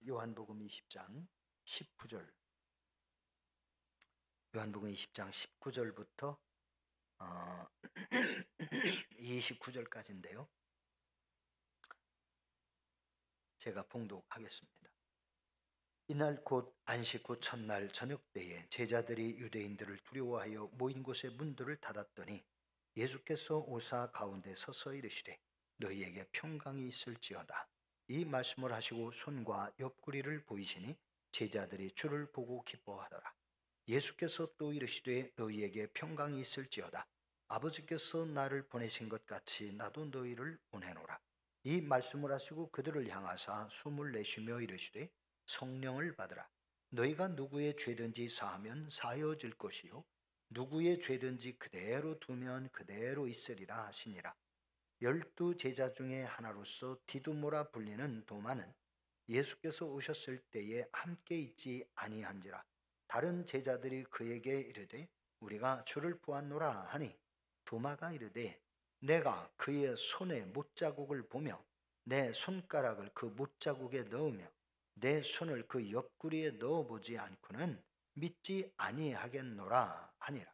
요한복음 20장 19절, 요한복음 20장 19절부터 29절까지인데요. 제가 봉독하겠습니다. 이날 곧 안식 후 첫날 저녁 때에 제자들이 유대인들을 두려워하여 모인 곳의 문들을 닫았더니 예수께서 오사 가운데 서서 이르시되 너희에게 평강이 있을지어다. 이 말씀을 하시고 손과 옆구리를 보이시니 제자들이 주를 보고 기뻐하더라. 예수께서 또 이르시되 너희에게 평강이 있을지어다. 아버지께서 나를 보내신 것 같이 나도 너희를 보내노라. 이 말씀을 하시고 그들을 향하사 숨을 내쉬며 이르시되 성령을 받으라. 너희가 누구의 죄든지 사하면 사여질 것이요 누구의 죄든지 그대로 두면 그대로 있으리라 하시니라. 12 제자 중에 하나로서 디두모라 불리는 도마는 예수께서 오셨을 때에 함께 있지 아니한지라. 다른 제자들이 그에게 이르되 우리가 주를 보았노라 하니 도마가 이르되 내가 그의 손에 못자국을 보며 내 손가락을 그 못자국에 넣으며 내 손을 그 옆구리에 넣어보지 않고는 믿지 아니하겠노라 하니라.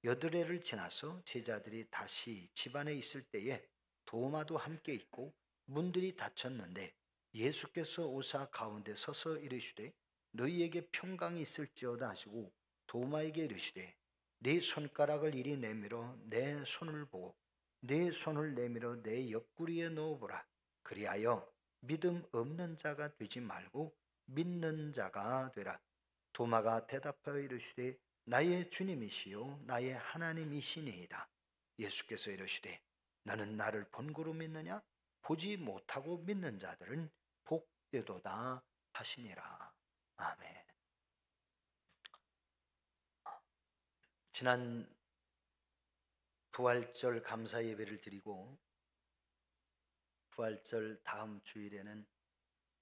여드레를 지나서 제자들이 다시 집안에 있을 때에 도마도 함께 있고 문들이 닫혔는데 예수께서 오사 가운데 서서 이르시되 너희에게 평강이 있을지어다 하시고 도마에게 이르시되 네 손가락을 이리 내밀어 내 손을 보고 네 손을 내밀어 내 옆구리에 넣어보라. 그리하여 믿음 없는 자가 되지 말고 믿는 자가 되라. 도마가 대답하여 이르시되 나의 주님이시요 나의 하나님이시니이다. 예수께서 이르시되 너는 나를 본고로 믿느냐? 보지 못하고 믿는 자들은 복되도다 하시니라. 아멘. 지난 부활절 감사 예배를 드리고 부활절 다음 주일에는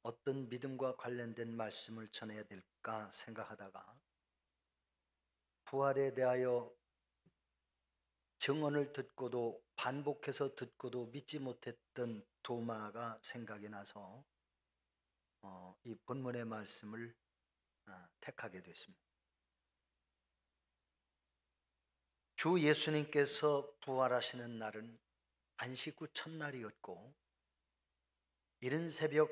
어떤 믿음과 관련된 말씀을 전해야 될까 생각하다가 부활에 대하여 증언을 듣고도 반복해서 듣고도 믿지 못했던 도마가 생각이 나서 이 본문의 말씀을 택하게 됐습니다. 주 예수님께서 부활하시는 날은 안식 후 첫날이었고 이른 새벽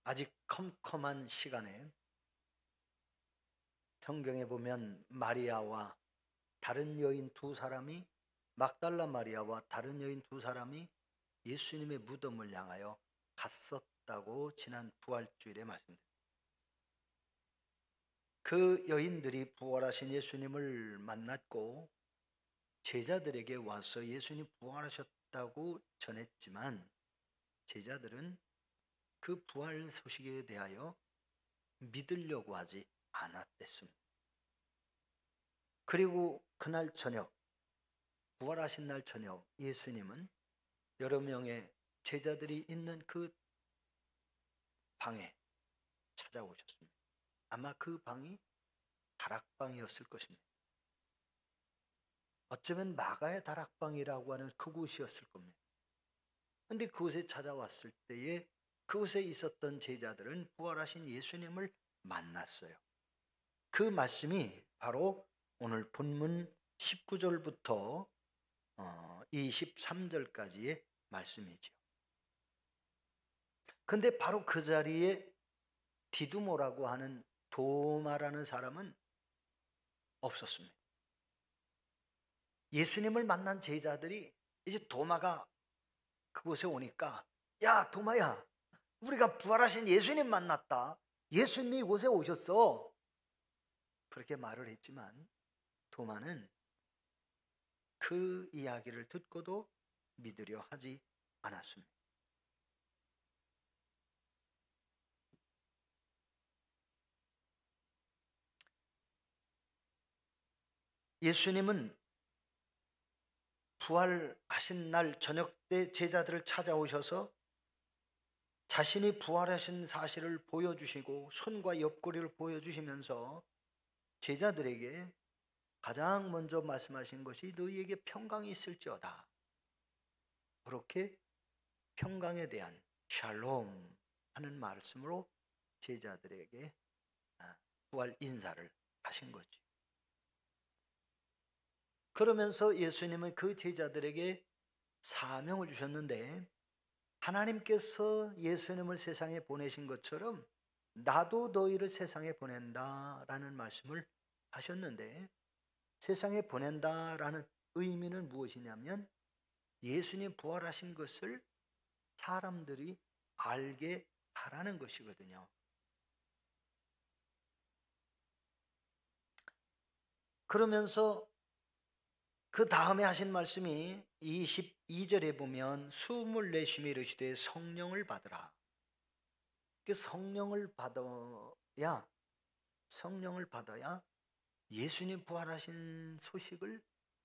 아직 컴컴한 시간에 성경에 보면 마리아와 다른 여인 두 사람이 막달라 마리아와 다른 여인 두 사람이 예수님의 무덤을 향하여 갔었다고 지난 부활주일에 말씀드렸습니다. 그 여인들이 부활하신 예수님을 만났고 제자들에게 와서 예수님 부활하셨다고 전했지만 제자들은 그 부활 소식에 대하여 믿으려고 하지 않았댔습니다. 그리고 그날 저녁, 부활하신 날 저녁 예수님은 여러 명의 제자들이 있는 그 방에 찾아오셨습니다. 아마 그 방이 다락방이었을 것입니다. 어쩌면 마가의 다락방이라고 하는 그곳이었을 겁니다. 그런데 그곳에 찾아왔을 때에 그곳에 있었던 제자들은 부활하신 예수님을 만났어요. 그 말씀이 바로 오늘 본문 19절부터 23절까지의 말씀이죠. 그런데 바로 그 자리에 디두모라고 하는 도마라는 사람은 없었습니다. 예수님을 만난 제자들이 이제 도마가 그곳에 오니까 야 도마야 우리가 부활하신 예수님 만났다. 예수님이 이곳에 오셨어. 그렇게 말을 했지만 도마는 그 이야기를 듣고도 믿으려 하지 않았습니다. 예수님은 부활하신 날 저녁 때 제자들을 찾아오셔서 자신이 부활하신 사실을 보여주시고 손과 옆구리를 보여주시면서 제자들에게 가장 먼저 말씀하신 것이 너희에게 평강이 있을지어다. 그렇게 평강에 대한 샬롬 하는 말씀으로 제자들에게 부활 인사를 하신 거지. 그러면서 예수님은 그 제자들에게 사명을 주셨는데, 하나님께서 예수님을 세상에 보내신 것처럼 나도 너희를 세상에 보낸다라는 말씀을 하셨는데, 세상에 보낸다라는 의미는 무엇이냐면 예수님 부활하신 것을 사람들이 알게 하라는 것이거든요. 그러면서 그 다음에 하신 말씀이 22절에 보면 숨을 내쉬며 이르시되 성령을 받으라. 그 성령을 받아야 예수님 부활하신 소식을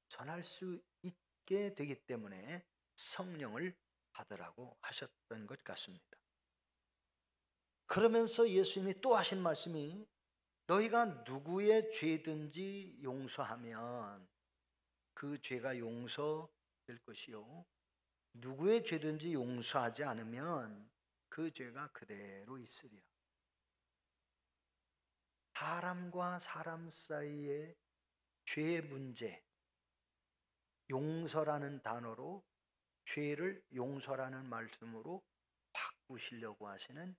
전할 수 있게 되기 때문에 성령을 받으라고 하셨던 것 같습니다. 그러면서 예수님이 또 하신 말씀이 너희가 누구의 죄든지 용서하면 그 죄가 용서될 것이요, 누구의 죄든지 용서하지 않으면 그 죄가 그대로 있으리라. 사람과 사람 사이의 죄의 문제, 용서라는 단어로 죄를 용서라는 말씀으로 바꾸시려고 하시는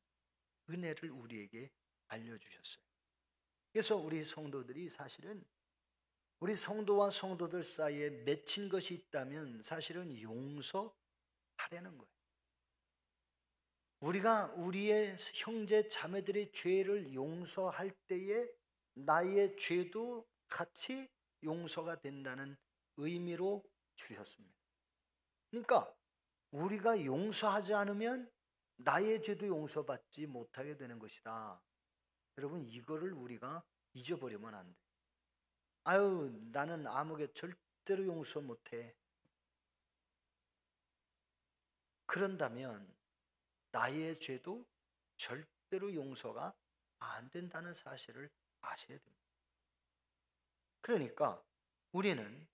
은혜를 우리에게 알려주셨어요. 그래서 우리 성도들이 사실은 우리 성도와 성도들 사이에 맺힌 것이 있다면 사실은 용서하려는 거예요. 우리가 우리의 형제 자매들의 죄를 용서할 때에 나의 죄도 같이 용서가 된다는 의미로 주셨습니다. 그러니까 우리가 용서하지 않으면 나의 죄도 용서받지 못하게 되는 것이다. 여러분, 이거를 우리가 잊어버리면 안 돼요. 아유, 나는 아무개 절대로 용서 못해. 그런다면 나의 죄도 절대로 용서가 안 된다는 사실을 아셔야 됩니다. 그러니까 우리는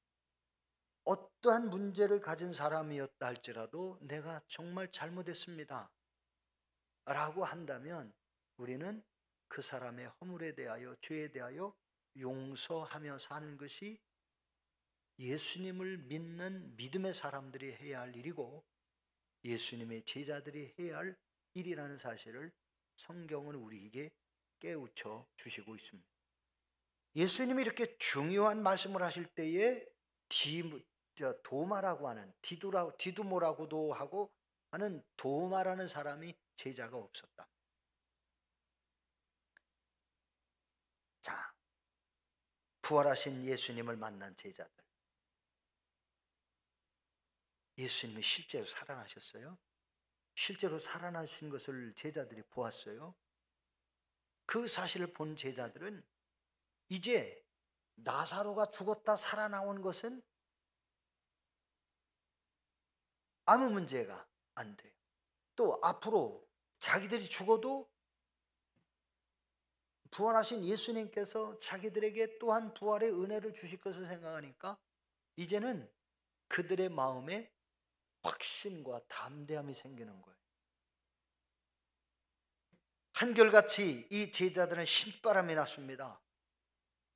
어떠한 문제를 가진 사람이었다 할지라도 내가 정말 잘못했습니다 라고 한다면 우리는 그 사람의 허물에 대하여, 죄에 대하여 용서하며 사는 것이 예수님을 믿는 믿음의 사람들이 해야 할 일이고 예수님의 제자들이 해야 할 일이라는 사실을 성경은 우리에게 깨우쳐 주시고 있습니다. 예수님이 이렇게 중요한 말씀을 하실 때에 도마라고 하는, 디두모라고도 하고 하는 도마라는 사람이 제자가 없었다. 자, 부활하신 예수님을 만난 제자들, 예수님이 실제로 살아나셨어요. 실제로 살아나신 것을 제자들이 보았어요. 그 사실을 본 제자들은 이제 나사로가 죽었다 살아나온 것은 아무 문제가 안 돼요. 또 앞으로 자기들이 죽어도 부활하신 예수님께서 자기들에게 또한 부활의 은혜를 주실 것을 생각하니까 이제는 그들의 마음에 확신과 담대함이 생기는 거예요. 한결같이 이 제자들은 신바람이 났습니다.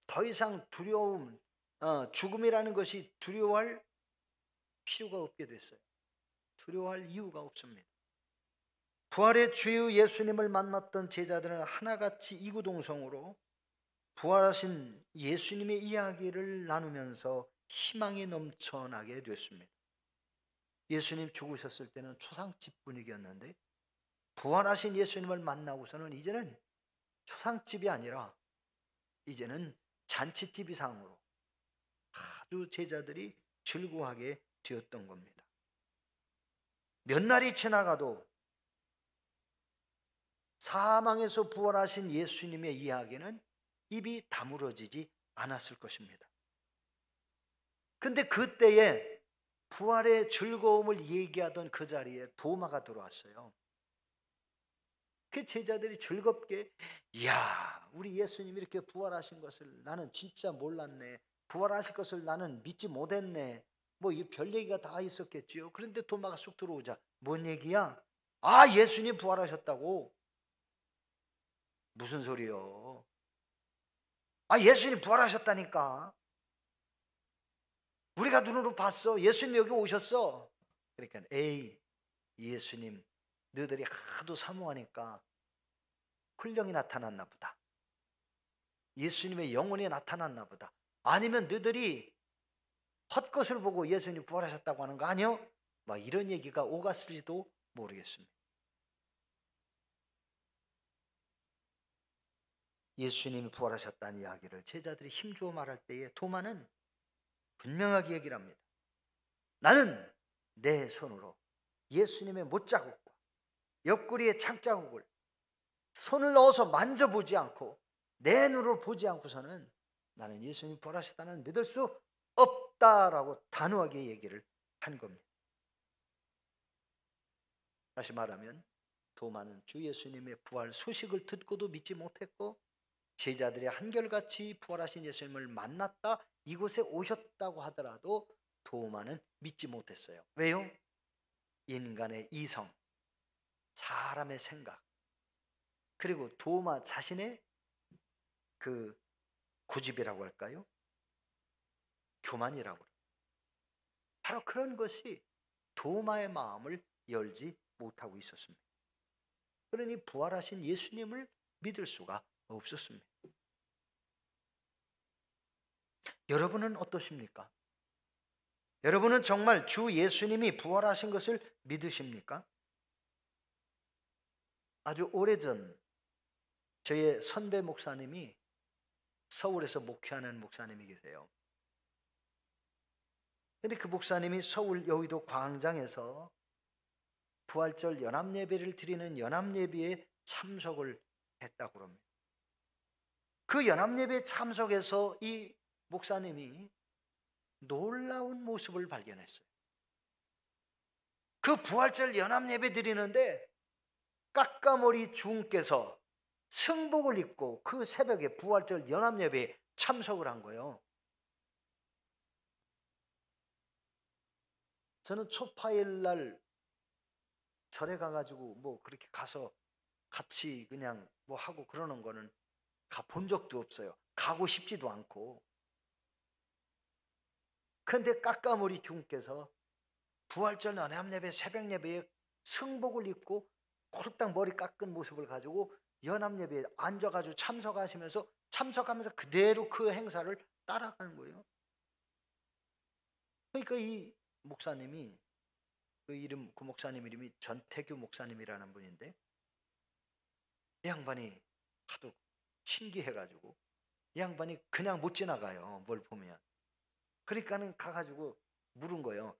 더 이상 두려움, 죽음이라는 것이 두려워할 필요가 없게 됐어요. 두려워할 이유가 없습니다. 부활의 주 예수님을 만났던 제자들은 하나같이 이구동성으로 부활하신 예수님의 이야기를 나누면서 희망이 넘쳐나게 됐습니다. 예수님 죽으셨을 때는 초상집 분위기였는데 부활하신 예수님을 만나고서는 이제는 초상집이 아니라 이제는 잔치집 이상으로 아주 제자들이 즐거워하게 되었던 겁니다. 몇 날이 지나가도 사망에서 부활하신 예수님의 이야기는 입이 다물어지지 않았을 것입니다. 근데 그때에 부활의 즐거움을 얘기하던 그 자리에 도마가 들어왔어요. 그 제자들이 즐겁게, 이야, 우리 예수님이 이렇게 부활하신 것을 나는 진짜 몰랐네. 부활하실 것을 나는 믿지 못했네. 뭐 이 별 얘기가 다 있었겠지요. 그런데 도마가 쑥 들어오자, 뭔 얘기야? 아, 예수님 부활하셨다고? 무슨 소리요? 아, 예수님 부활하셨다니까. 우리가 눈으로 봤어. 예수님 여기 오셨어. 그러니까 에이, 예수님 너희들이 하도 사모하니까 훈령이 나타났나 보다. 예수님의 영혼이 나타났나 보다. 아니면 너희들이 헛것을 보고 예수님 부활하셨다고 하는 거 아니요? 막 이런 얘기가 오갔을지도 모르겠습니다. 예수님이 부활하셨다는 이야기를 제자들이 힘주어 말할 때에 도마는 분명하게 얘기를 합니다. 나는 내 손으로 예수님의 못자국과 옆구리의 창자국을 손을 넣어서 만져보지 않고 내 눈으로 보지 않고서는 나는 예수님이 부활하셨다는 믿을 수 없다라고 단호하게 얘기를 한 겁니다. 다시 말하면 도마는 주 예수님의 부활 소식을 듣고도 믿지 못했고 제자들이 한결같이 부활하신 예수님을 만났다 이곳에 오셨다고 하더라도 도마는 믿지 못했어요. 왜요? 인간의 이성, 사람의 생각, 그리고 도마 자신의 그 고집이라고 할까요? 교만이라고. 바로 그런 것이 도마의 마음을 열지 못하고 있었습니다. 그러니 부활하신 예수님을 믿을 수가 없었습니다. 여러분은 어떠십니까? 여러분은 정말 주 예수님이 부활하신 것을 믿으십니까? 아주 오래전 저의 선배 목사님이 서울에서 목회하는 목사님이 계세요. 그런데 그 목사님이 서울 여의도 광장에서 부활절 연합예배를 드리는 연합예배에 참석을 했다고 합니다. 그 연합예배에 참석해서 이 목사님이 놀라운 모습을 발견했어요. 그 부활절 연합예배 드리는데 까까머리 주님께서 승복을 입고 그 새벽에 부활절 연합예배에 참석을 한 거예요. 저는 초파일 날 절에 가가지고 뭐 그렇게 가서 같이 그냥 뭐 하고 그러는 거는 가본 적도 없어요. 가고 싶지도 않고. 그런데 까까머리 주님께서 부활절 연합예배 새벽 예배에 승복을 입고 홀딱 머리 깎은 모습을 가지고 연합예배에 앉아가지고 참석하면서 그대로 그 행사를 따라가는 거예요. 그러니까 이 목사님이 그 목사님 이름이 전태규 목사님이라는 분인데 이 양반이 하도 신기해가지고 이 양반이 그냥 못 지나가요. 뭘 보면. 그러니까는 가가지고 물은 거예요.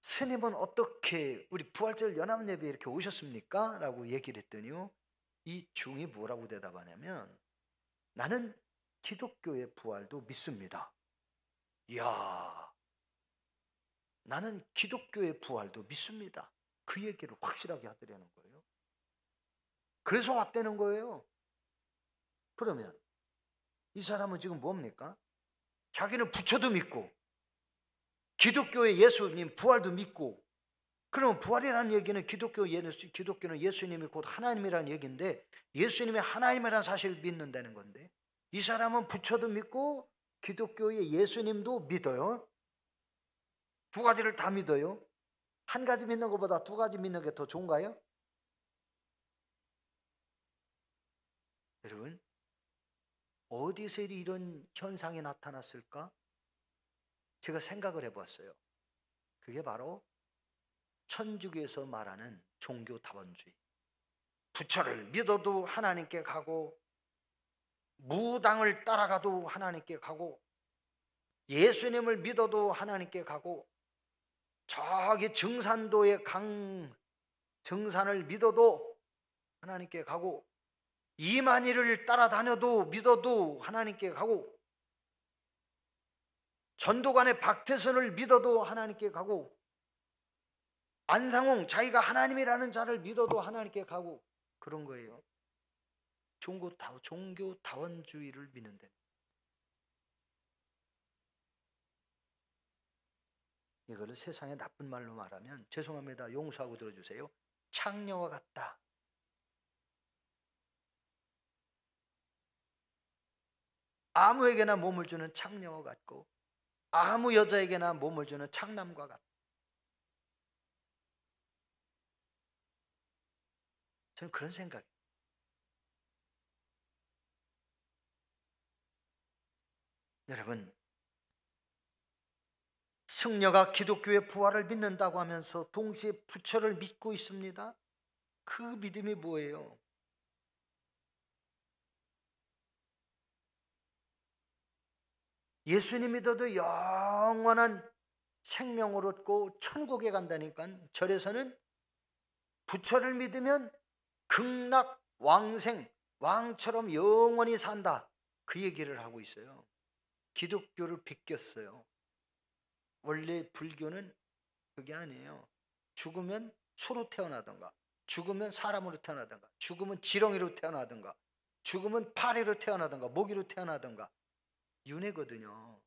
스님은 어떻게 우리 부활절 연합예배에 이렇게 오셨습니까? 라고 얘기를 했더니요. 이 중이 뭐라고 대답하냐면 나는 기독교의 부활도 믿습니다. 이야, 나는 기독교의 부활도 믿습니다. 그 얘기를 확실하게 하더라는 거예요. 그래서 왔다는 거예요. 그러면 이 사람은 지금 뭡니까? 자기는 부처도 믿고 기독교의 예수님 부활도 믿고 그러면 부활이라는 얘기는 기독교는 예수님이 곧 하나님이라는 얘기인데 예수님이 하나님이라는 사실을 믿는다는 건데 이 사람은 부처도 믿고 기독교의 예수님도 믿어요. 두 가지를 다 믿어요. 한 가지 믿는 것보다 두 가지 믿는 게 더 좋은가요? 여러분, 어디서 이런 현상이 나타났을까? 제가 생각을 해봤어요. 그게 바로 천주교에서 말하는 종교다원주의. 부처를 믿어도 하나님께 가고 무당을 따라가도 하나님께 가고 예수님을 믿어도 하나님께 가고 저기 증산도의 증산을 믿어도 하나님께 가고 이만희를 따라다녀도 믿어도 하나님께 가고 전도관의 박태선을 믿어도 하나님께 가고 안상홍 자기가 하나님이라는 자를 믿어도 하나님께 가고 그런 거예요. 종교다원주의를 믿는데 이거를 세상에 나쁜 말로 말하면 죄송합니다. 용서하고 들어주세요. 창녀와 같다. 아무에게나 몸을 주는 창녀와 같고 아무 여자에게나 몸을 주는 창남과 같다. 저는 그런 생각이에요. 여러분, 승려가 기독교의 부활을 믿는다고 하면서 동시에 부처를 믿고 있습니다. 그 믿음이 뭐예요? 예수님 믿어도 영원한 생명을 얻고 천국에 간다니까. 절에서는 부처를 믿으면 극락 왕생, 왕처럼 영원히 산다, 그 얘기를 하고 있어요. 기독교를 베꼈어요. 원래 불교는 그게 아니에요. 죽으면 소로 태어나던가, 죽으면 사람으로 태어나던가, 죽으면 지렁이로 태어나던가, 죽으면 파리로 태어나던가, 모기로 태어나던가, 윤회거든요.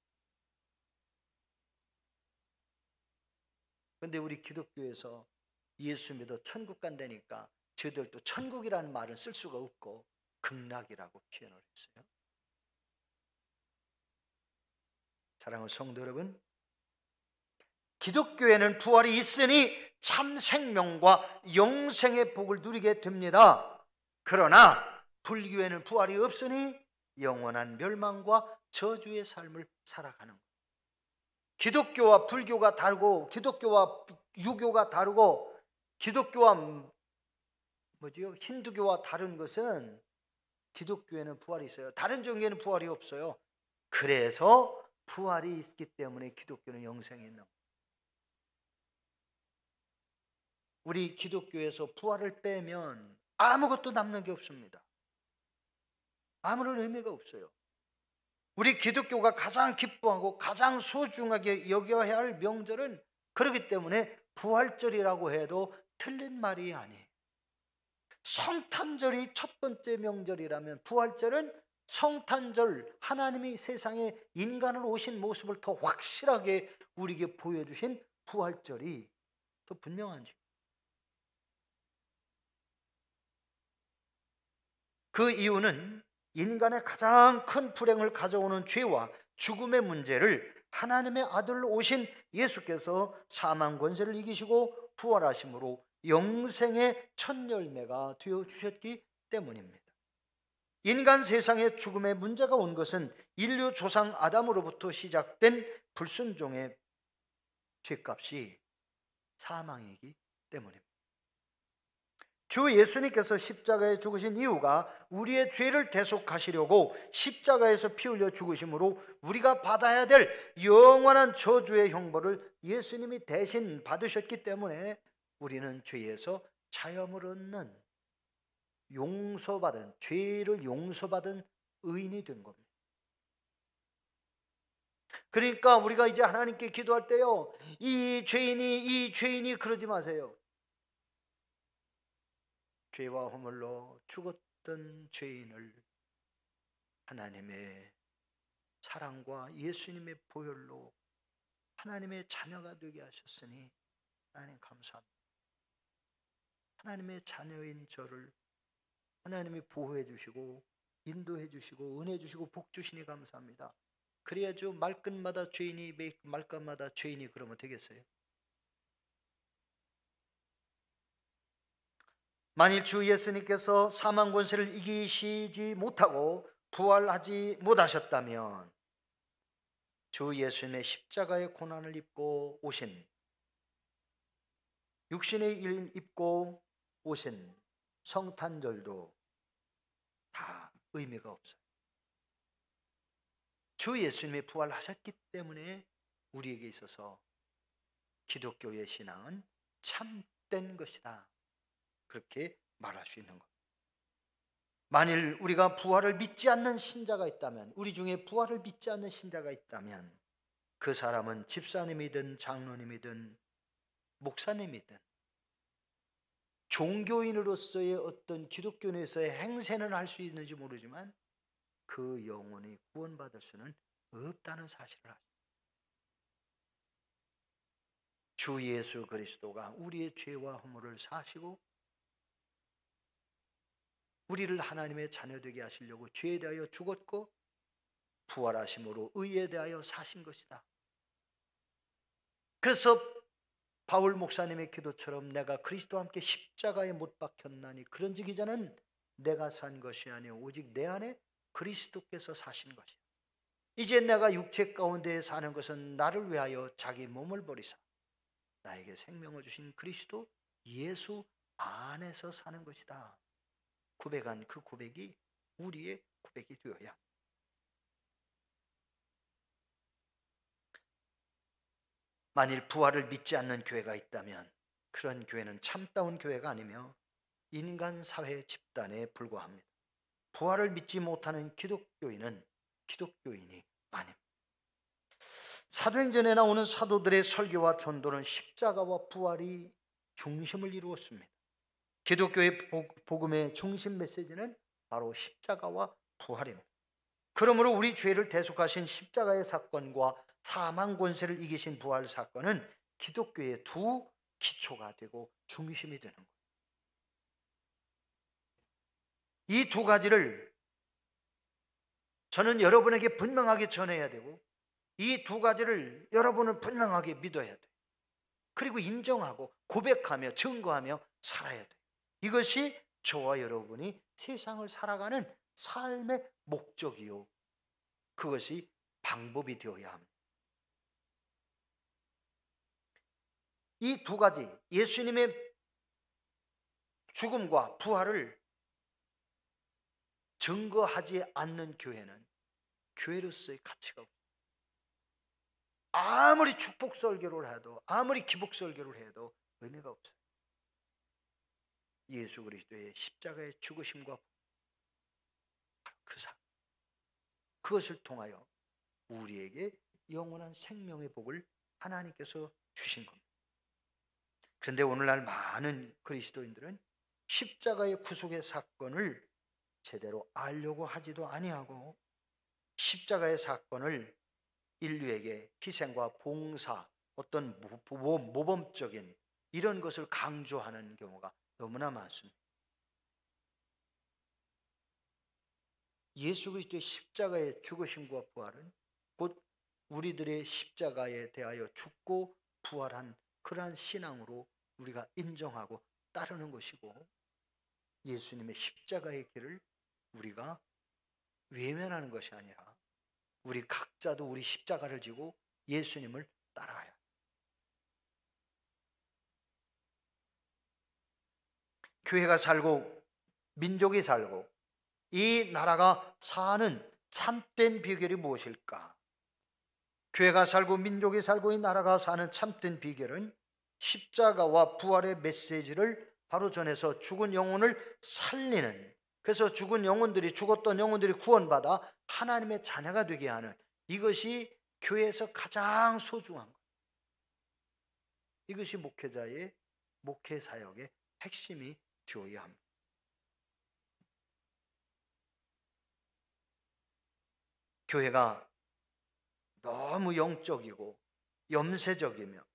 그런데 우리 기독교에서 예수 믿어 천국 간다니까 저들도 천국이라는 말은 쓸 수가 없고 극락이라고 표현을 했어요. 사랑하는 성도 여러분, 기독교에는 부활이 있으니 참 생명과 영생의 복을 누리게 됩니다. 그러나 불교에는 부활이 없으니 영원한 멸망과 저주의 삶을 살아가는 거예요. 기독교와 불교가 다르고, 기독교와 유교가 다르고, 기독교와 힌두교와 다른 것은 기독교에는 부활이 있어요. 다른 종교에는 부활이 없어요. 그래서 부활이 있기 때문에 기독교는 영생이 있는 거예요. 우리 기독교에서 부활을 빼면 아무것도 남는 게 없습니다. 아무런 의미가 없어요. 우리 기독교가 가장 기뻐하고 가장 소중하게 여겨야 할 명절은 그렇기 때문에 부활절이라고 해도 틀린 말이 아니에요. 성탄절이 첫 번째 명절이라면 부활절은 성탄절, 하나님이 세상에 인간으로 오신 모습을 더 확실하게 우리에게 보여주신 부활절이 더 분명한지. 그 이유는 인간의 가장 큰 불행을 가져오는 죄와 죽음의 문제를 하나님의 아들로 오신 예수께서 사망 권세를 이기시고 부활하심으로 영생의 첫 열매가 되어주셨기 때문입니다. 인간 세상에 죽음의 문제가 온 것은 인류 조상 아담으로부터 시작된 불순종의 죄값이 사망이기 때문입니다. 주 예수님께서 십자가에 죽으신 이유가 우리의 죄를 대속하시려고 십자가에서 피 흘려 죽으심으로 우리가 받아야 될 영원한 저주의 형벌을 예수님이 대신 받으셨기 때문에 우리는 죄에서 자유함을 얻는, 용서받은, 죄를 용서받은 의인이 된 겁니다. 그러니까 우리가 이제 하나님께 기도할 때요, 이 죄인이 그러지 마세요. 죄와 허물로 죽었던 죄인을 하나님의 사랑과 예수님의 보혈로 하나님의 자녀가 되게 하셨으니 하나님 감사합니다. 하나님의 자녀인 저를 하나님이 보호해 주시고 인도해 주시고 은혜 주시고 복 주시니 감사합니다. 그래야죠. 말끝마다 죄인이 그러면 되겠어요? 만일 주 예수님께서 사망 권세를 이기시지 못하고 부활하지 못하셨다면 주 예수님의 십자가의 고난을 입고 오신, 육신의 일 입고 오신 성탄절도 다 의미가 없어요. 주 예수님이 부활하셨기 때문에 우리에게 있어서 기독교의 신앙은 참된 것이다, 그렇게 말할 수 있는 것. 만일 우리가 부활을 믿지 않는 신자가 있다면, 우리 중에 부활을 믿지 않는 신자가 있다면 그 사람은 집사님이든 장로님이든 목사님이든 종교인으로서의 어떤 기독교에서의 행세는 할 수 있는지 모르지만 그 영혼이 구원받을 수는 없다는 사실을 아십니다. 주 예수 그리스도가 우리의 죄와 허물을 사시고 우리를 하나님의 자녀 되게 하시려고 죄에 대하여 죽었고 부활하심으로 의에 대하여 사신 것이다. 그래서 바울 목사님의 기도처럼 내가 그리스도와 함께 십자가에 못 박혔나니 그런즉 이제는 내가 산 것이 아니요 오직 내 안에 그리스도께서 사신 것이야. 이제 내가 육체 가운데 사는 것은 나를 위하여 자기 몸을 버리사 나에게 생명을 주신 그리스도 예수 안에서 사는 것이다. 고백한 그 고백이 우리의 고백이 되어야. 만일 부활을 믿지 않는 교회가 있다면 그런 교회는 참다운 교회가 아니며 인간 사회 집단에 불과합니다. 부활을 믿지 못하는 기독교인은 기독교인이 아닙니다. 사도행전에 나오는 사도들의 설교와 전도는 십자가와 부활이 중심을 이루었습니다. 기독교의 복음의 중심 메시지는 바로 십자가와 부활입니다. 그러므로 우리 죄를 대속하신 십자가의 사건과 사망 권세를 이기신 부활 사건은 기독교의 두 기초가 되고 중심이 되는 거예요. 이 두 가지를 저는 여러분에게 분명하게 전해야 되고 이 두 가지를 여러분은 분명하게 믿어야 돼요. 그리고 인정하고 고백하며 증거하며 살아야 돼요. 이것이 저와 여러분이 세상을 살아가는 삶의 목적이요 그것이 방법이 되어야 합니다. 이 두 가지 예수님의 죽음과 부활을 증거하지 않는 교회는 교회로서의 가치가 없어요. 아무리 축복 설교를 해도 아무리 기복 설교를 해도 의미가 없어요. 예수 그리스도의 십자가의 죽으심과 그 사건, 그것을 통하여 우리에게 영원한 생명의 복을 하나님께서 주신 겁니다. 그런데 오늘날 많은 그리스도인들은 십자가의 구속의 사건을 제대로 알려고 하지도 아니하고 십자가의 사건을 인류에게 희생과 봉사, 어떤 모범적인 이런 것을 강조하는 경우가 너무나 많습니다. 예수 그리스도의 십자가의 죽으심과 부활은 곧 우리들의 십자가에 대하여 죽고 부활한 그러한 신앙으로 우리가 인정하고 따르는 것이고 예수님의 십자가의 길을 우리가 외면하는 것이 아니라 우리 각자도 우리 십자가를 지고 예수님을 따라가야 합니다. 교회가 살고 민족이 살고 이 나라가 사는 참된 비결이 무엇일까? 교회가 살고 민족이 살고 이 나라가 사는 참된 비결은 십자가와 부활의 메시지를 바로 전해서 죽은 영혼을 살리는, 그래서 죽었던 영혼들이 구원받아 하나님의 자녀가 되게 하는, 이것이 교회에서 가장 소중한 것. 이것이 목회자의 목회 사역의 핵심이 되어야 합니다. 교회가 너무 영적이고 염세적이며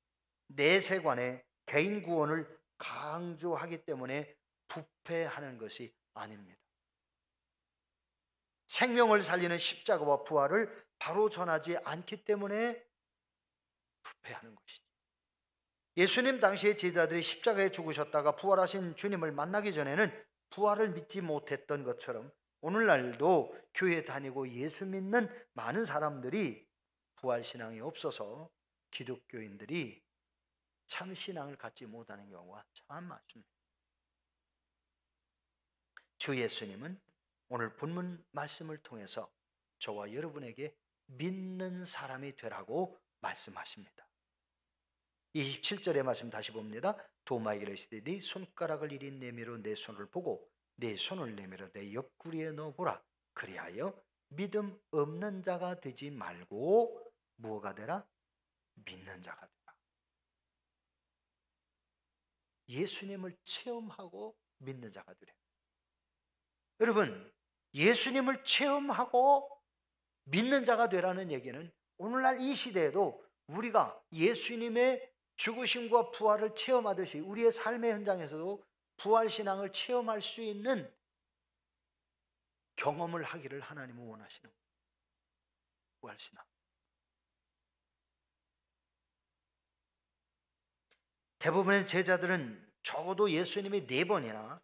내세관의 개인 구원을 강조하기 때문에 부패하는 것이 아닙니다. 생명을 살리는 십자가와 부활을 바로 전하지 않기 때문에 부패하는 것이죠. 예수님 당시의 제자들이 십자가에 죽으셨다가 부활하신 주님을 만나기 전에는 부활을 믿지 못했던 것처럼 오늘날도 교회 다니고 예수 믿는 많은 사람들이 부활신앙이 없어서 기독교인들이 참 신앙을 갖지 못하는 경우가 참 많습니다. 주 예수님은 오늘 본문 말씀을 통해서 저와 여러분에게 믿는 사람이 되라고 말씀하십니다. 27절의 말씀 다시 봅니다. 도마에게 이르시되 네 손가락을 이리 내밀어 내 손을 보고 내 손을 내밀어 내 옆구리에 넣어보라. 그리하여 믿음 없는 자가 되지 말고 무엇가 되라? 믿는 자가 되라. 예수님을 체험하고 믿는 자가 되라. 여러분, 예수님을 체험하고 믿는 자가 되라는 얘기는 오늘날 이 시대에도 우리가 예수님의 죽으심과 부활을 체험하듯이 우리의 삶의 현장에서도 부활신앙을 체험할 수 있는 경험을 하기를 하나님은 원하시는 거예요. 부활신앙. 대부분의 제자들은 적어도 예수님이 4번이나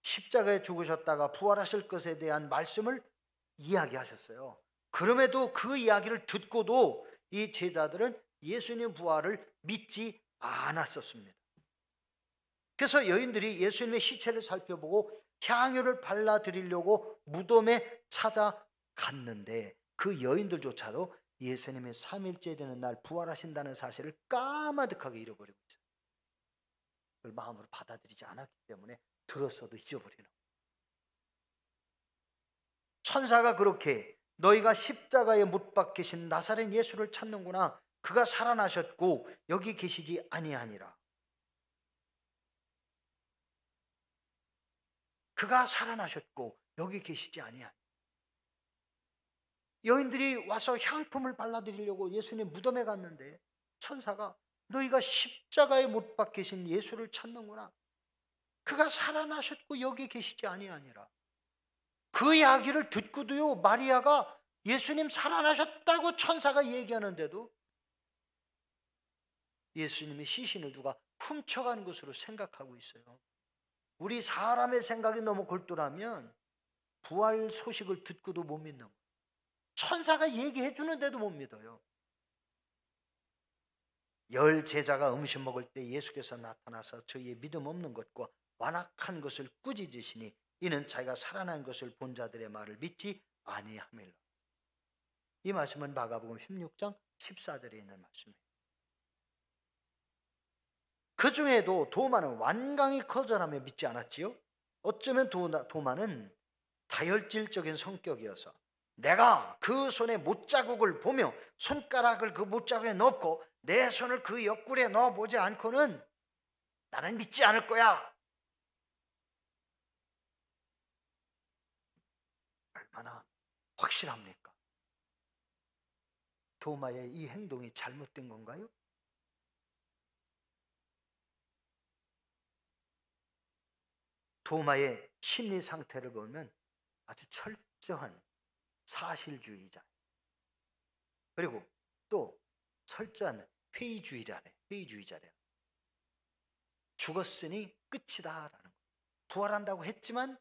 십자가에 죽으셨다가 부활하실 것에 대한 말씀을 이야기하셨어요. 그럼에도 그 이야기를 듣고도 이 제자들은 예수님 부활을 믿지 않았었습니다. 그래서 여인들이 예수님의 시체를 살펴보고 향유를 발라드리려고 무덤에 찾아갔는데 그 여인들조차도 예수님의 3일째 되는 날 부활하신다는 사실을 까마득하게 잃어버리고 있어요. 그걸 마음으로 받아들이지 않았기 때문에 들었어도 잊어버리는 거예요. 천사가 그렇게 너희가 십자가에 못 박히신 나사렛 예수를 찾는구나. 그가 살아나셨고 여기 계시지 아니하니라. 그가 살아나셨고 여기 계시지 아니하니라. 여인들이 와서 향품을 발라드리려고 예수님 무덤에 갔는데 천사가 너희가 십자가에 못 박히신 예수를 찾는구나. 그가 살아나셨고 여기 계시지 아니하니라. 그 이야기를 듣고도요, 마리아가 예수님 살아나셨다고 천사가 얘기하는데도 예수님의 시신을 누가 훔쳐간 것으로 생각하고 있어요. 우리 사람의 생각이 너무 골똘하면 부활 소식을 듣고도 못 믿는 거예요. 천사가 얘기해 주는데도 못 믿어요. 10 제자가 음식 먹을 때 예수께서 나타나서 저희의 믿음 없는 것과 완악한 것을 꾸짖으시니 이는 자기가 살아난 것을 본 자들의 말을 믿지 아니함이라. 이 말씀은 마가복음 16장 14절에 있는 말씀이에요. 그 중에도 도마는 완강히 거절하며 믿지 않았지요. 어쩌면 도마는 다혈질적인 성격이어서 내가 그 손에 못자국을 보며 손가락을 그 못자국에 넣고 내 손을 그 옆구리에 넣어보지 않고는 나는 믿지 않을 거야. 얼마나 확실합니까? 도마의 이 행동이 잘못된 건가요? 도마의 심리 상태를 보면 아주 철저한 사실주의자, 그리고 또 철저한 회의주의자래요. 죽었으니 끝이다라는 거예요. 부활한다고 했지만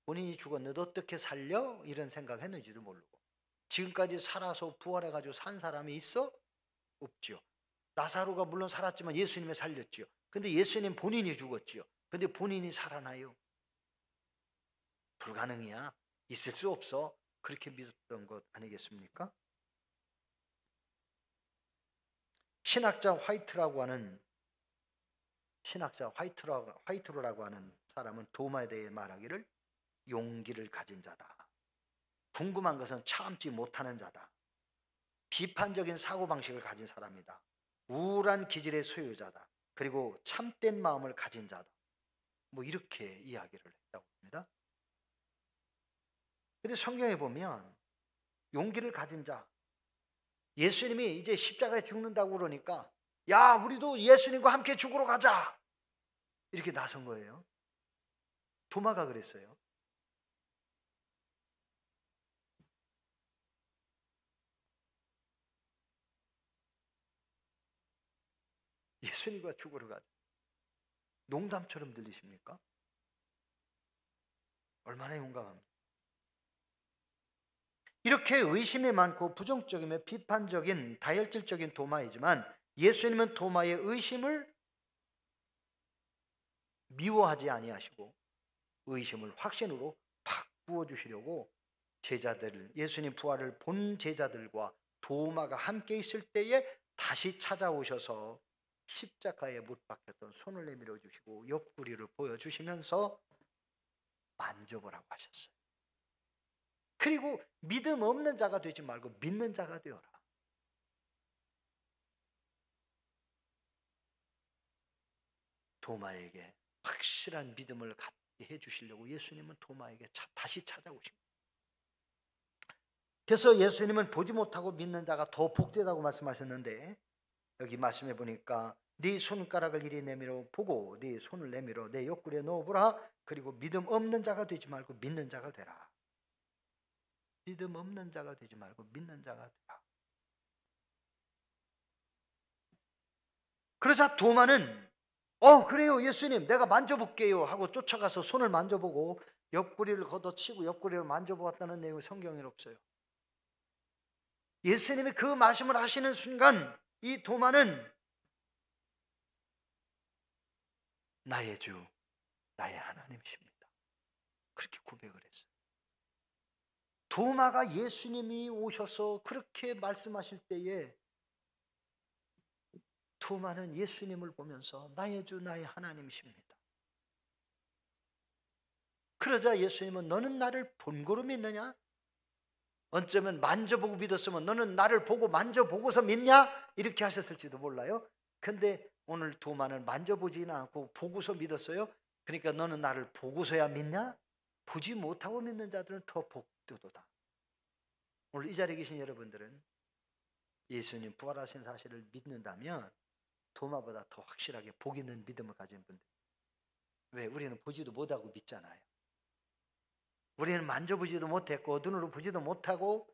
본인이 죽었는데 어떻게 살려? 이런 생각했는지도 모르고, 지금까지 살아서 부활해가지고 산 사람이 있어? 없죠. 나사로가 물론 살았지만 예수님이 살렸지요. 근데 예수님 본인이 죽었지요. 근데 본인이 살아나요? 불가능이야. 있을 수 없어. 그렇게 믿었던 것 아니겠습니까? 신학자 화이트로라고 하는 사람은 도마에 대해 말하기를 용기를 가진 자다. 궁금한 것은 참지 못하는 자다. 비판적인 사고방식을 가진 사람이다. 우울한 기질의 소유자다. 그리고 참된 마음을 가진 자다. 뭐 이렇게 이야기를 했다고 합니다. 근데 성경에 보면 용기를 가진 자, 예수님이 이제 십자가에 죽는다고 그러니까 야, 우리도 예수님과 함께 죽으러 가자, 이렇게 나선 거예요. 도마가 그랬어요. 예수님과 죽으러 가자. 농담처럼 들리십니까? 얼마나 용감합니까? 이렇게 의심이 많고 부정적이며 비판적인 다혈질적인 도마이지만 예수님은 도마의 의심을 미워하지 아니하시고 의심을 확신으로 바꾸어 주시려고 예수님 부활을 본 제자들과 도마가 함께 있을 때에 다시 찾아오셔서 십자가에 못 박혔던 손을 내밀어 주시고 옆구리를 보여주시면서 만져보라고 하셨어요. 그리고 믿음 없는 자가 되지 말고 믿는 자가 되어라. 도마에게 확실한 믿음을 갖게 해주시려고 예수님은 도마에게 다시 찾아오신 거예요. 그래서 예수님은 보지 못하고 믿는 자가 더 복되다고 말씀하셨는데, 여기 말씀해 보니까 네 손가락을 이리 내밀어 보고 네 손을 내밀어 내 옆구리에 넣어보라. 그리고 믿음 없는 자가 되지 말고 믿는 자가 되라. 믿음 없는 자가 되지 말고 믿는 자가 되라. 그러자 도마는 그래요 예수님 내가 만져볼게요 하고 쫓아가서 손을 만져보고 옆구리를 걷어치고 옆구리를 만져보았다는 내용이 성경에 없어요. 예수님이 그 말씀을 하시는 순간 이 도마는 나의 주 나의 하나님이십니다 그렇게 고백을 했어요. 도마가 예수님이 오셔서 그렇게 말씀하실 때에 도마는 예수님을 보면서 나의 주 나의 하나님이십니다. 그러자 예수님은 너는 나를 본고로 믿느냐? 어쩌면 만져보고 믿었으면 너는 나를 보고 만져보고서 믿냐? 이렇게 하셨을지도 몰라요. 근데 오늘 도마는 만져보지는 않고 보고서 믿었어요. 그러니까 너는 나를 보고서야 믿냐? 보지 못하고 믿는 자들은 더 복되도다. 오늘 이 자리에 계신 여러분들은 예수님 부활하신 사실을 믿는다면 도마보다 더 확실하게 복 있는 믿음을 가진 분들. 왜? 우리는 보지도 못하고 믿잖아요. 우리는 만져보지도 못했고 눈으로 보지도 못하고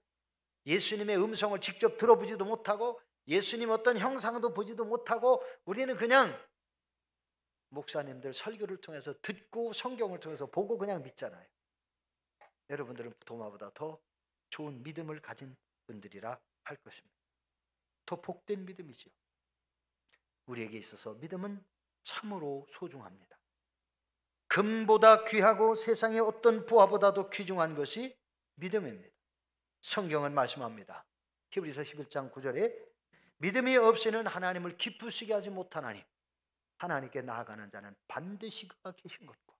예수님의 음성을 직접 들어보지도 못하고 예수님 어떤 형상도 보지도 못하고 우리는 그냥 목사님들 설교를 통해서 듣고 성경을 통해서 보고 그냥 믿잖아요. 여러분들은 도마보다 더 좋은 믿음을 가진 분들이라 할 것입니다. 더 복된 믿음이죠. 우리에게 있어서 믿음은 참으로 소중합니다. 금보다 귀하고 세상의 어떤 부하보다도 귀중한 것이 믿음입니다. 성경은 말씀합니다. 히브리서 11장 9절에 믿음이 없이는 하나님을 기쁘시게 하지 못하나니 하나님께 나아가는 자는 반드시 그가 계신 것과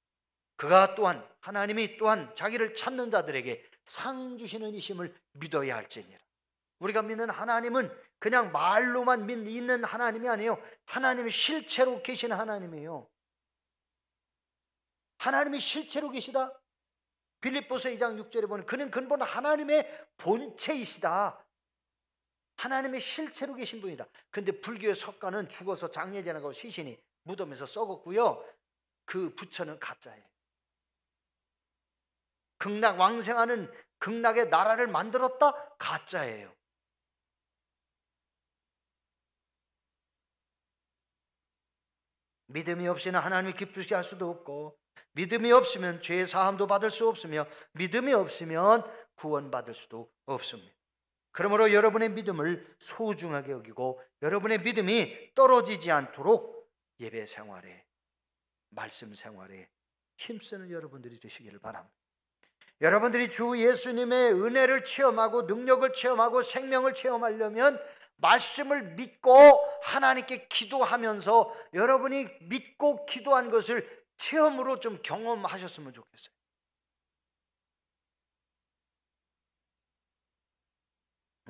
그가 또한 하나님이 또한 자기를 찾는 자들에게 상 주시는 이심을 믿어야 할지니라. 우리가 믿는 하나님은 그냥 말로만 믿는 하나님이 아니에요. 하나님이 실체로 계신 하나님이에요. 하나님이 실체로 계시다. 빌립보서 2장 6절에 보면 그는 근본 하나님의 본체이시다. 하나님의 실체로 계신 분이다. 그런데 불교의 석가는 죽어서 장례제나가고 시신이 무덤에서 썩었고요. 그 부처는 가짜예요. 극락 왕생하는 극락의 나라를 만들었다? 가짜예요. 믿음이 없이는 하나님을 기쁘시게 할 수도 없고 믿음이 없으면 죄 사함도 받을 수 없으며 믿음이 없으면 구원받을 수도 없습니다. 그러므로 여러분의 믿음을 소중하게 여기고 여러분의 믿음이 떨어지지 않도록 예배 생활에 말씀 생활에 힘쓰는 여러분들이 되시기를 바랍니다. 여러분들이 주 예수님의 은혜를 체험하고 능력을 체험하고 생명을 체험하려면 말씀을 믿고 하나님께 기도하면서 여러분이 믿고 기도한 것을 체험으로 좀 경험하셨으면 좋겠어요.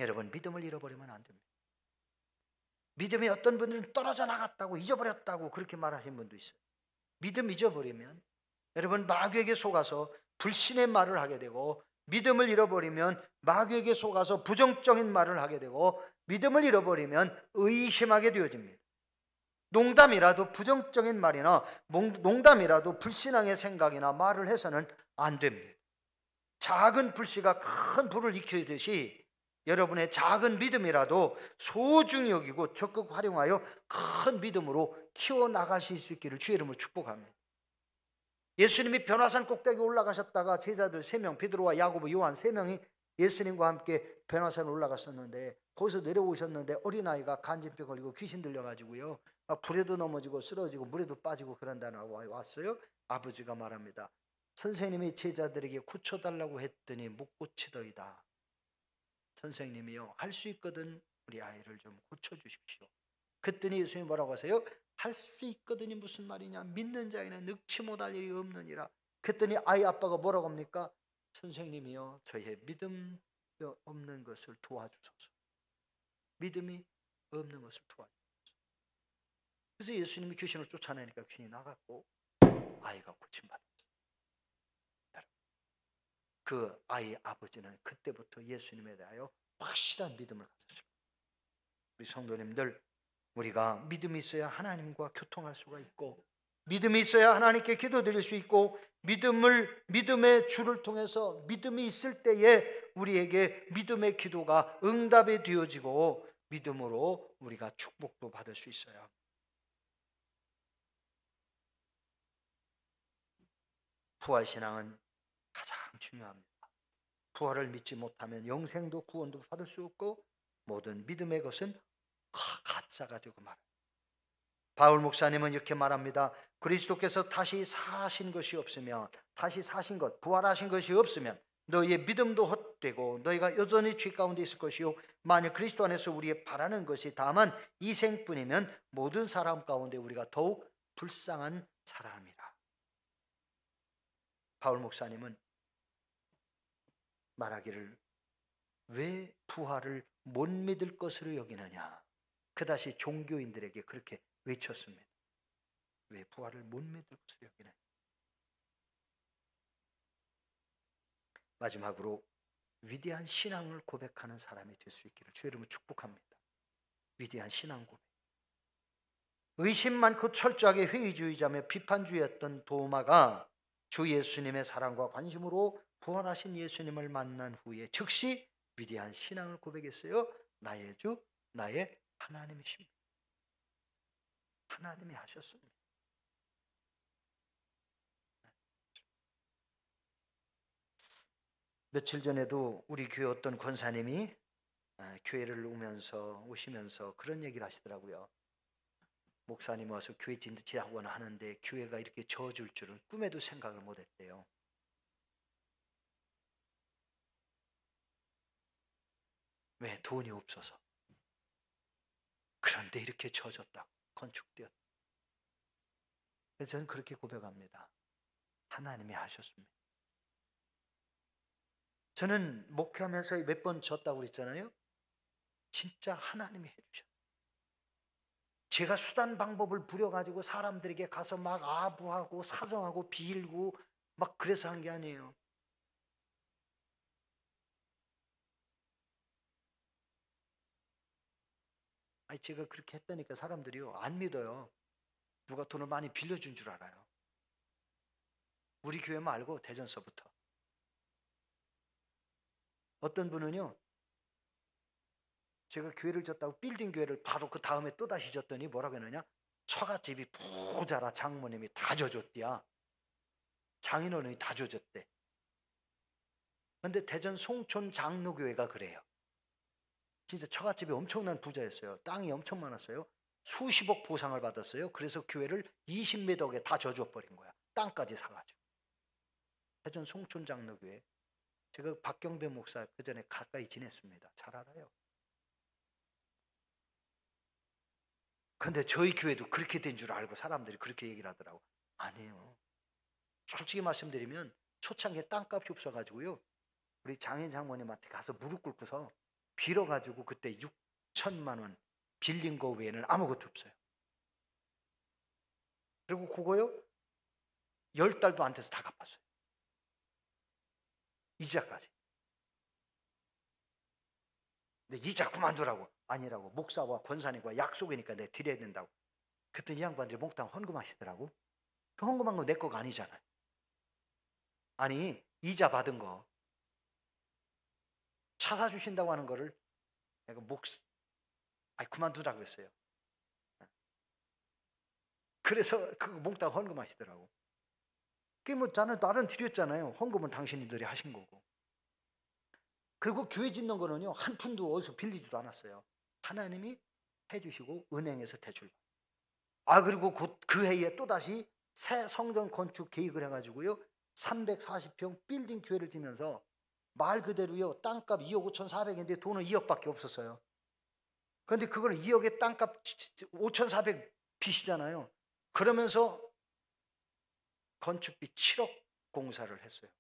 여러분 믿음을 잃어버리면 안 됩니다. 믿음이 어떤 분들은 떨어져 나갔다고 잊어버렸다고 그렇게 말하신 분도 있어요. 믿음 잊어버리면 여러분 마귀에게 속아서 불신의 말을 하게 되고 믿음을 잃어버리면 마귀에게 속아서 부정적인 말을 하게 되고 믿음을 잃어버리면 의심하게 되어집니다. 농담이라도 부정적인 말이나 농담이라도 불신앙의 생각이나 말을 해서는 안 됩니다. 작은 불씨가 큰 불을 익히듯이 여러분의 작은 믿음이라도 소중히 여기고 적극 활용하여 큰 믿음으로 키워나가실 수 있기를 주의 이름으로 축복합니다. 예수님이 변화산 꼭대기에 올라가셨다가 제자들 3명 베드로와 야고보 요한 3명이 예수님과 함께 변화산에 올라갔었는데 거기서 내려오셨는데 어린아이가 간질병 걸리고 귀신 들려가지고요 불에도 넘어지고 쓰러지고 물에도 빠지고 그런다고 왔어요. 아버지가 말합니다. 선생님이 제자들에게 고쳐달라고 했더니 못 고치더이다. 선생님이요 할 수 있거든 우리 아이를 좀 고쳐주십시오. 그랬더니 예수님이 뭐라고 하세요? 할 수 있거든이 무슨 말이냐? 믿는 자에는 능치 못할 일이 없느니라. 그랬더니 아이 아빠가 뭐라고 합니까? 선생님이요 저의 믿음 없는 것을 도와주소서. 믿음이 없는 것을 도와주소서. 그래서 예수님이 귀신을 쫓아내니까 귀신이 나갔고 아이가 고침받았어요. 그 아이의 아버지는 그때부터 예수님에 대하여 확실한 믿음을 가졌습니다. 우리 성도님들 우리가 믿음이 있어야 하나님과 교통할 수가 있고, 믿음이 있어야 하나님께 기도드릴 수 있고, 믿음의 주를 통해서 믿음이 있을 때에 우리에게 믿음의 기도가 응답이 되어지고 믿음으로 우리가 축복도 받을 수 있어요. 부활신앙은 가장 중요합니다. 부활을 믿지 못하면 영생도 구원도 받을 수 없고 모든 믿음의 것은 가짜가 되고 말아요. 바울 목사님은 이렇게 말합니다. 그리스도께서 다시 사신 것이 없으면, 다시 사신 것, 부활하신 것이 없으면 너희의 믿음도 헛되고 너희가 여전히 죄 가운데 있을 것이요, 만약 그리스도 안에서 우리의 바라는 것이 다만 이 생뿐이면 모든 사람 가운데 우리가 더욱 불쌍한 사람이라. 바울 목사님은 말하기를 왜 부활을 못 믿을 것으로 여기느냐, 그다시 종교인들에게 그렇게 외쳤습니다. 왜 부활을 못 믿을 것으로 여기느냐. 마지막으로 위대한 신앙을 고백하는 사람이 될 수 있기를 주의 이름으로 축복합니다. 위대한 신앙 고백. 의심 많고 철저하게 회의주의자며 비판주의였던 도마가 주 예수님의 사랑과 관심으로 부활하신 예수님을 만난 후에 즉시 위대한 신앙을 고백했어요. 나의 주, 나의 하나님이십니다. 하나님이 하셨습니다. 며칠 전에도 우리 교회 어떤 권사님이 교회를 오시면서 그런 얘기를 하시더라고요. 목사님 와서 교회 진두지하거나 하는데 교회가 이렇게 져줄 줄은 꿈에도 생각을 못했대요. 왜? 돈이 없어서. 그런데 이렇게 져줬다고, 건축되었다. 그래서 저는 그렇게 고백합니다. 하나님이 하셨습니다. 저는 목회하면서 몇 번 졌다고 그랬잖아요. 진짜 하나님이 해주셨어요. 제가 수단 방법을 부려가지고 사람들에게 가서 막 아부하고 사정하고 빌고 막 그래서 한 게 아니에요. 아니 제가 그렇게 했다니까 사람들이요 안 믿어요. 누가 돈을 많이 빌려준 줄 알아요. 우리 교회 말고 대전서부터. 어떤 분은요, 제가 교회를 졌다고 빌딩 교회를 바로 그 다음에 또다시 졌더니 뭐라고 했느냐, 처갓집이 부자라 장모님이 다 져줬대야. 장인어른이 다 져줬대. 근데 대전 송촌 장로교회가 그래요. 진짜 처갓집이 엄청난 부자였어요. 땅이 엄청 많았어요. 수십억 보상을 받았어요. 그래서 교회를 20m에 다 져줘버린 거야. 땅까지 사가지고. 대전 송촌 장로교회. 제가 박경배 목사 그 전에 가까이 지냈습니다. 잘 알아요. 근데 저희 교회도 그렇게 된 줄 알고 사람들이 그렇게 얘기를 하더라고. 아니에요. 솔직히 말씀드리면 초창기에 땅값이 없어가지고요, 우리 장인 장모님한테 가서 무릎 꿇고서 빌어가지고 그때 6천만 원 빌린 거 외에는 아무것도 없어요. 그리고 그거요 10달도 안 돼서 다 갚았어요. 이자까지. 근데 이자 그만두라고. 아니라고. 목사와 권사님과 약속이니까 내가 드려야 된다고. 그랬더니 이 양반들이 몽땅 헌금하시더라고. 그 헌금한 거 내 거가 아니잖아요. 아니 이자 받은 거 차 사주신다고 하는 거를 내가 그만두라고 했어요. 그래서 그거 몽땅 헌금하시더라고. 그게 뭐 나는 드렸잖아요. 헌금은 당신들이 하신 거고. 그리고 교회 짓는 거는요 한 푼도 어디서 빌리지도 않았어요. 하나님이 해주시고 은행에서 대출. 그리고 그 해에 또다시 새 성전 건축 계획을 해가지고요 340평 빌딩 교회를 지면서 말 그대로요 땅값 2억 5,400인데 돈은 2억밖에 없었어요. 그런데 그걸 2억의 땅값 5,400 빚이잖아요. 그러면서 건축비 7억 공사를 했어요.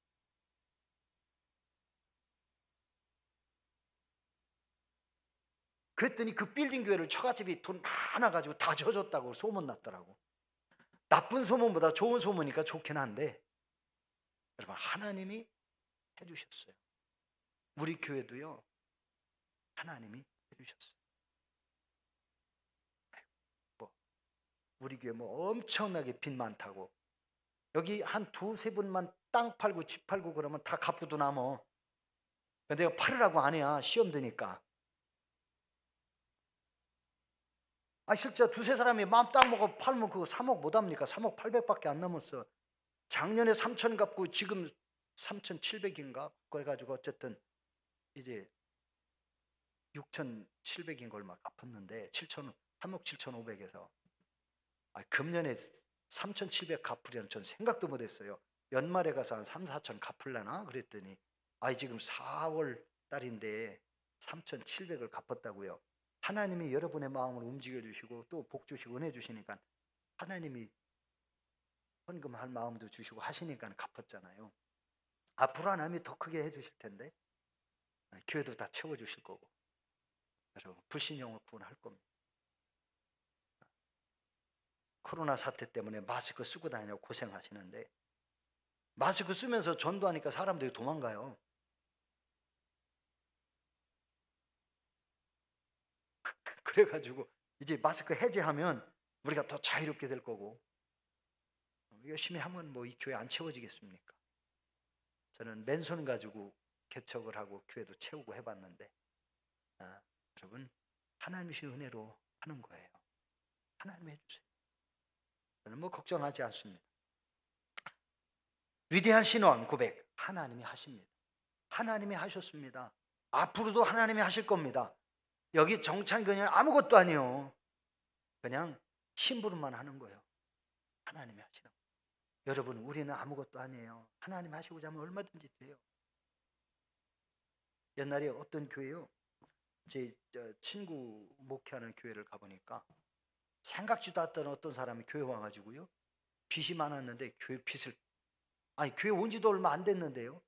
그랬더니 그 빌딩 교회를 처갓집이 돈 많아가지고 다 져줬다고 소문 났더라고. 나쁜 소문보다 좋은 소문이니까 좋긴 한데 여러분 하나님이 해주셨어요. 우리 교회도요 하나님이 해주셨어요. 우리 교회 뭐 엄청나게 빚 많다고. 여기 한 두세 분만 땅 팔고 집 팔고 그러면 다 갚고도 남어. 내가 팔으라고 안 해야 시험 드니까. 실제 두세 사람이 마음 딱 먹어 팔면 그거 3억 못 합니까? 3억 800밖에 안 남았어. 작년에 3천 갚고 지금 3,700인가? 그래가지고 어쨌든 이제 6,700인 걸 막 갚았는데 3억 7,500에서 금년에 3,700 갚으려는 전 생각도 못했어요. 연말에 가서 한 3, 4천 갚으려나 그랬더니 지금 4월 달인데 3,700을 갚았다고요. 하나님이 여러분의 마음을 움직여 주시고 또 복 주시고 은혜 주시니까 하나님이 헌금할 마음도 주시고 하시니까 갚았잖아요. 앞으로 하나님이 더 크게 해주실 텐데 교회도 다 채워주실 거고 여러분 불신령을 구원할 겁니다. 코로나 사태 때문에 마스크 쓰고 다니냐고 고생하시는데 마스크 쓰면서 전도하니까 사람들이 도망가요. 그래가지고 이제 마스크 해제하면 우리가 더 자유롭게 될 거고 열심히 하면 뭐 이 교회 안 채워지겠습니까? 저는 맨손 가지고 개척을 하고 교회도 채우고 해봤는데 여러분 하나님의 은혜로 하는 거예요. 하나님이 해주세요. 저는 뭐 걱정하지 않습니다. 위대한 신원 고백 하나님이 하십니다. 하나님이 하셨습니다. 앞으로도 하나님이 하실 겁니다. 여기 정찬근이 아무것도 아니에요. 그냥 심부름만 하는 거예요. 하나님이 하시는 거예요. 여러분 우리는 아무것도 아니에요. 하나님 하시고자 하면 얼마든지 돼요. 옛날에 어떤 교회요, 제 친구 목회하는 교회를 가보니까 생각지도 않던 어떤 사람이 교회 와가지고요 빚이 많았는데 교회 빚을 교회 온 지도 얼마 안 됐는데요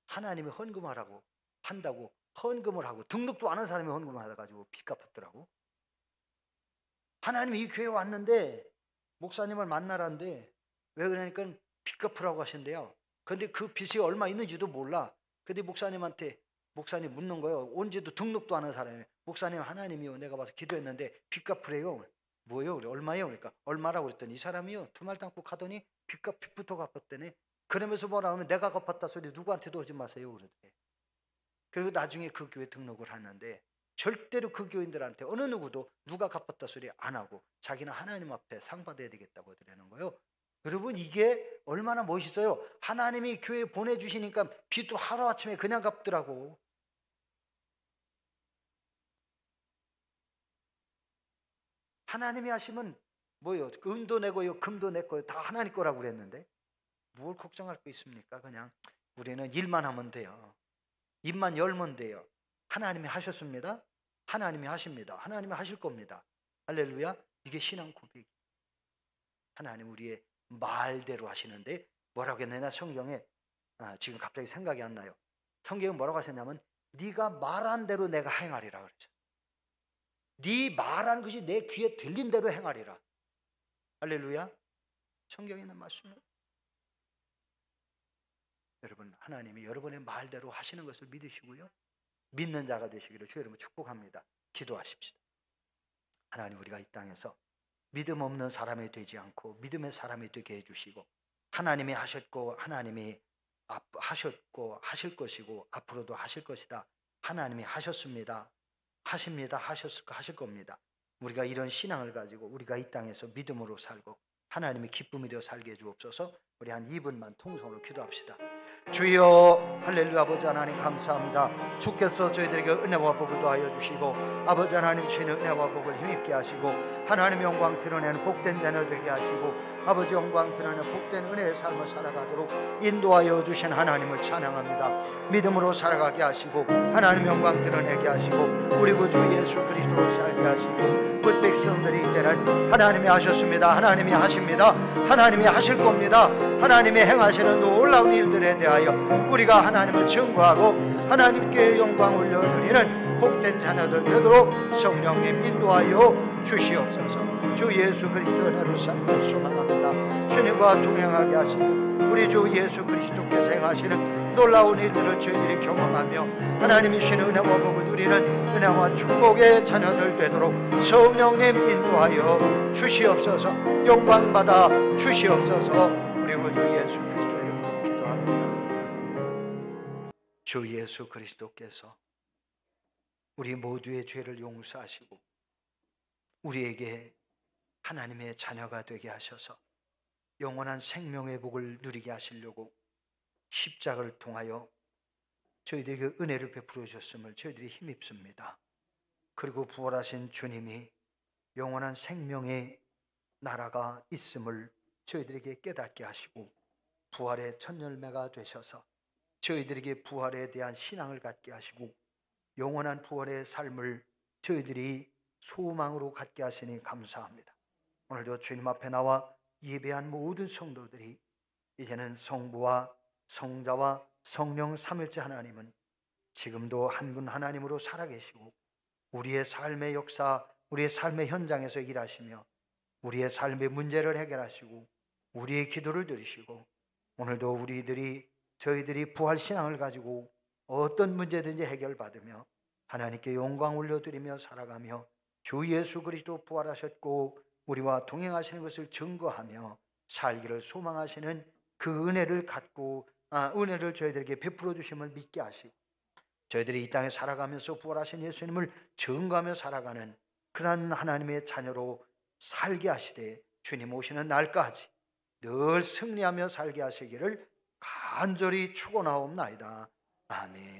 하나님이 헌금하라고 한다고 헌금을 하고 등록도 안 한 사람이 헌금을 하다가지고 빚 갚았더라고. 하나님이 이 교회에 왔는데 목사님을 만나라는데 왜 그러니까 빚 갚으라고 하신대요. 근데 그 빚이 얼마 있는지도 몰라. 근데 목사님한테 목사님 묻는 거예요. 온지도 등록도 안 한 사람이 목사님 하나님이요 내가 봐서 기도했는데 빚 갚으래요. 뭐예요? 그래 얼마예요? 그러니까 얼마라고 그랬더니 이 사람이요 두 말 담고 가더니 빚부터 갚았더니 그러면서 뭐라 하면 내가 갚았다 소리 누구한테도 하지 마세요 그러대. 그리고 나중에 그 교회 등록을 하는데 절대로 그 교인들한테 어느 누구도 누가 갚았다 소리 안 하고 자기는 하나님 앞에 상 받아야 되겠다고 하더라는 거예요. 여러분 이게 얼마나 멋있어요. 하나님이 교회에 보내주시니까 빚도 하루아침에 그냥 갚더라고. 하나님이 하시면 뭐요? 은도 내고요 금도 내 거요 다 하나님 거라고 그랬는데 뭘 걱정할 거 있습니까? 그냥 우리는 일만 하면 돼요. 입만 열면 돼요. 하나님이 하셨습니다. 하나님이 하십니다. 하나님이 하실 겁니다. 할렐루야. 이게 신앙 고백이. 하나님 우리의 말대로 하시는데 뭐라고 했느냐 성경에 지금 갑자기 생각이 안 나요. 성경에 뭐라고 하셨냐면 네가 말한 대로 내가 행하리라 그랬죠. 네 말한 것이 내 귀에 들린 대로 행하리라. 할렐루야. 성경에 있는 말씀입니다. 여러분 하나님이 여러분의 말대로 하시는 것을 믿으시고요 믿는 자가 되시기를 주 여러분 축복합니다. 기도하십시다. 하나님 우리가 이 땅에서 믿음 없는 사람이 되지 않고 믿음의 사람이 되게 해주시고 하나님이 하셨고 하나님이 하셨고 하실 것이고 앞으로도 하실 것이다. 하나님이 하셨습니다. 하십니다. 하실 겁니다. 우리가 이런 신앙을 가지고 우리가 이 땅에서 믿음으로 살고 하나님의 기쁨이 되어 살게 해주옵소서. 우리 한 2분만 통성으로 기도합시다. 주여 할렐루야. 아버지 하나님 감사합니다. 주께서 저희들에게 은혜와 복을 더하여 주시고 아버지 하나님 주시는 은혜와 복을 힘있게 하시고 하나님의 영광 드러내는 복된 자녀 되게 하시고 아버지 영광 드러내는 복된 은혜의 삶을 살아가도록 인도하여 주신 하나님을 찬양합니다. 믿음으로 살아가게 하시고 하나님의 영광 드러내게 하시고 우리 구주 예수 그리스도로 살게 하시고 그 백성들이 이제는 하나님이 하셨습니다. 하나님이 하십니다. 하나님이 하실 겁니다. 하나님이 행하시는 놀라운 일들에 대하여 우리가 하나님을 증거하고 하나님께 영광 올려드리는 복된 자녀들 되도록 성령님 인도하여 주시옵소서. 주 예수 그리스도 은혜로 살고 소망합니다. 주님과 동행하게 하시고 우리 주 예수 그리스도께서 행하시는 놀라운 일들을 저희들이 경험하며 하나님이 주시는 은혜와 복을 누리는 은혜와 축복의 자녀들 되도록 성령님 인도하여 주시옵소서. 영광받아 주시옵소서. 우리 구주 예수 그리스도 이름으로 기도합니다. 주 예수 그리스도께서 우리 모두의 죄를 용서하시고 우리에게 하나님의 자녀가 되게 하셔서 영원한 생명의 복을 누리게 하시려고 십자가를 통하여 저희들에게 은혜를 베풀어 주셨음을 저희들이 힘입습니다. 그리고 부활하신 주님이 영원한 생명의 나라가 있음을 저희들에게 깨닫게 하시고 부활의 첫 열매가 되셔서 저희들에게 부활에 대한 신앙을 갖게 하시고 영원한 부활의 삶을 저희들이 소망으로 갖게 하시니 감사합니다. 오늘도 주님 앞에 나와 예배한 모든 성도들이 이제는 성부와 성자와 성령 삼일째 하나님은 지금도 한 분 하나님으로 살아계시고 우리의 삶의 역사, 우리의 삶의 현장에서 일하시며 우리의 삶의 문제를 해결하시고 우리의 기도를 들으시고 오늘도 저희들이 부활신앙을 가지고 어떤 문제든지 해결받으며 하나님께 영광 올려드리며 살아가며 주 예수 그리스도 부활하셨고 우리와 동행하시는 것을 증거하며 살기를 소망하시는 그 은혜를 갖고 은혜를 저희들에게 베풀어 주심을 믿게 하시고 저희들이 이 땅에 살아가면서 부활하신 예수님을 증거하며 살아가는 그러한 하나님의 자녀로 살게 하시되 주님 오시는 날까지 늘 승리하며 살게 하시기를 간절히 축원하옵나이다. 아멘.